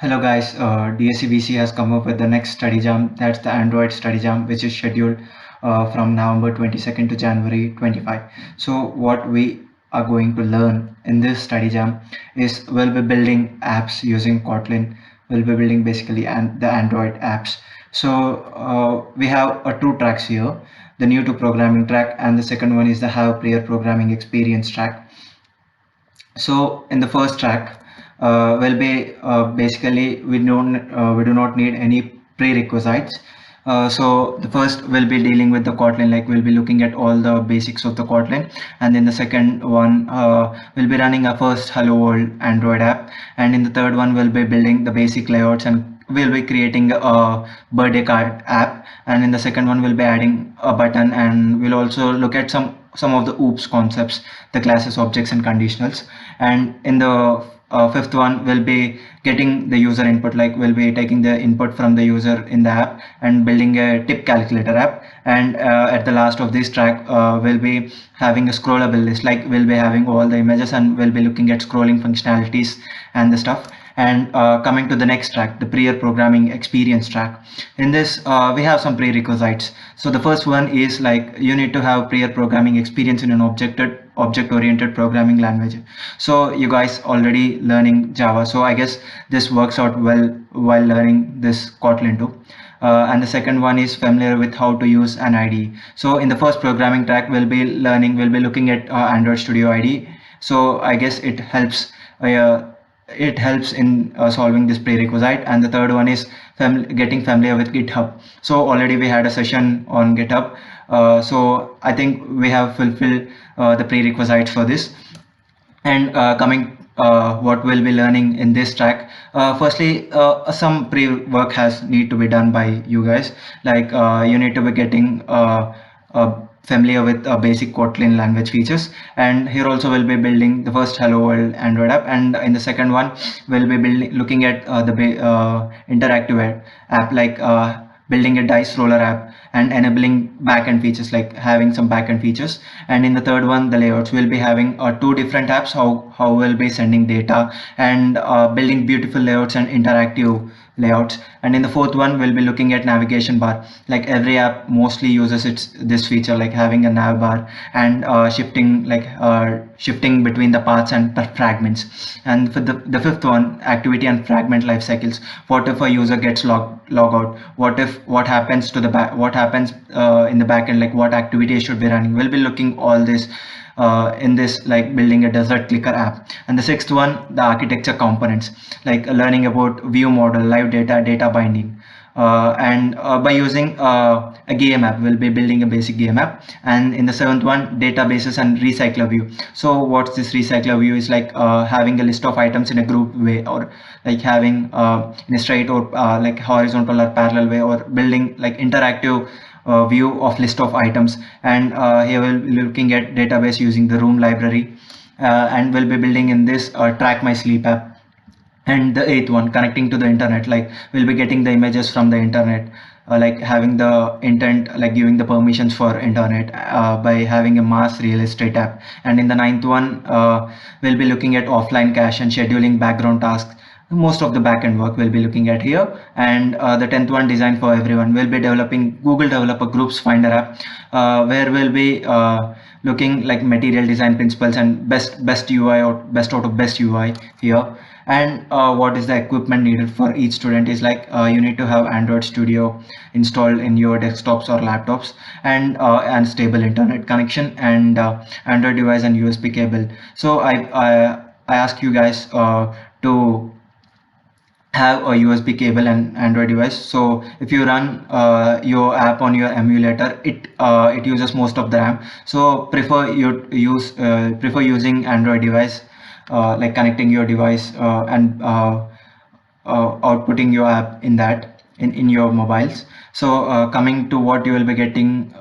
Hello guys, DSCVC has come up with the next study jam. That's the Android study jam, which is scheduled from November 22nd to January 25. So what we are going to learn in this study jam is we'll be building apps using Kotlin. We'll be building basically the Android apps. So we have two tracks here, the new to programming track, and the second one is the have prior programming experience track. So in the first track, will be basically we do not need any prerequisites. So the first will be dealing with the Kotlin, like we'll be looking at all the basics of the Kotlin, and then the second one will be running a first Hello World Android app, and in the third one we'll be building the basic layouts and we'll be creating a birthday card app, and in the second one we'll be adding a button, and we'll also look at some of the OOPS concepts, the classes, objects and conditionals. And in the fifth one we'll be getting the user input, like we'll be taking the input from the user in the app and building a tip calculator app. And at the last of this track we'll be having a scrollable list, like we'll be having all the images and we'll be looking at scrolling functionalities and the stuff. And coming to the next track, the prior programming experience track, in this we have some prerequisites. So the first one is like you need to have prior programming experience in an object-oriented programming language. So you guys already learning Java, so I guess this works out well while learning this Kotlin too. And the second one is familiar with how to use an IDE. So in the first programming track we'll be looking at Android Studio IDE. So I guess it helps in solving this prerequisite. And the third one is getting familiar with GitHub. So already we had a session on GitHub, so I think we have fulfilled the prerequisites for this. And coming what we'll be learning in this track, firstly some pre-work has need to be done by you guys, like you need to be getting familiar with basic Kotlin language features. And here also we'll be building the first Hello World Android app, and in the second one we'll be looking at the interactive app, like building a dice roller app and enabling backend features, like having some backend features. And in the third one, the layouts, will be having two different apps, how we'll be sending data and building beautiful layouts and interactive layouts. And in the fourth one we'll be looking at navigation bar, like every app mostly uses this feature, like having a nav bar and shifting between the paths and fragments. And for the fifth one, activity and fragment life cycles, what if a user gets log out, what happens to the what happens in the backend, like what activities should be running. We'll be looking all this in this, like building a desert clicker app. And the sixth one, the architecture components, like learning about view model, live data binding. And by using a game app, we'll be building a basic game app. And in the seventh one, databases and recycler view. So what's this recycler view is, like having a list of items in a group way, or like having in a straight or like horizontal or parallel way, or building like interactive view of list of items. And here we'll be looking at database using the room library. And we'll be building in this track my sleep app. And the eighth one, connecting to the internet, like we'll be getting the images from the internet, like having the intent, like giving the permissions for internet by having a mass real estate app. And in the ninth one, we'll be looking at offline cache and scheduling background tasks. Most of the backend work we'll be looking at here. And the 10th one, design for everyone, we'll be developing Google Developer Groups Finder app, where we'll be looking like material design principles and best UI, or best out of best UI here. And what is the equipment needed for each student is, like you need to have Android Studio installed in your desktops or laptops, and stable internet connection, and Android device and USB cable. So I ask you guys to have a USB cable and Android device. So if you run your app on your emulator, it uses most of the RAM. So prefer using Android device, like connecting your device and outputting your app in that in your mobiles. So coming to what you will be getting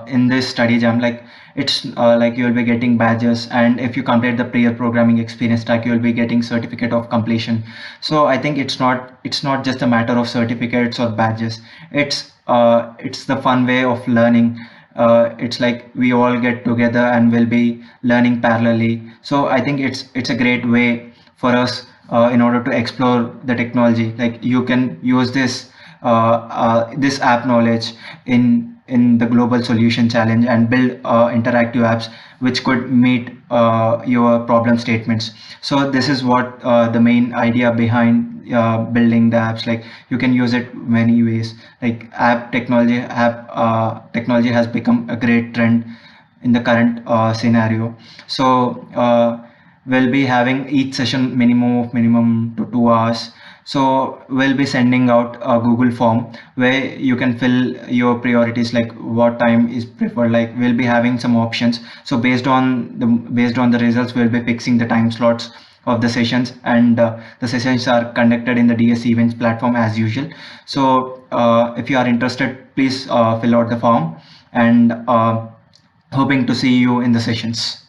in this study jam, like it's like you will be getting badges, and if you complete the prior programming experience track, you will be getting certificate of completion. So I think it's not just a matter of certificates or badges. It's the fun way of learning. It's like we all get together and we'll be learning parallelly. So I think it's a great way for us in order to explore the technology. Like you can use this app knowledge in the global solution challenge and build interactive apps which could meet your problem statements. So this is what the main idea behind building the apps. Like you can use it many ways. Like app technology has become a great trend in the current scenario. So we'll be having each session minimum to 2 hours. So we'll be sending out a Google form where you can fill your priorities, like what time is preferred. Like we'll be having some options. So based on the results, we'll be fixing the time slots of the sessions, and the sessions are conducted in the DS events platform as usual. So if you are interested, please fill out the form, and hoping to see you in the sessions.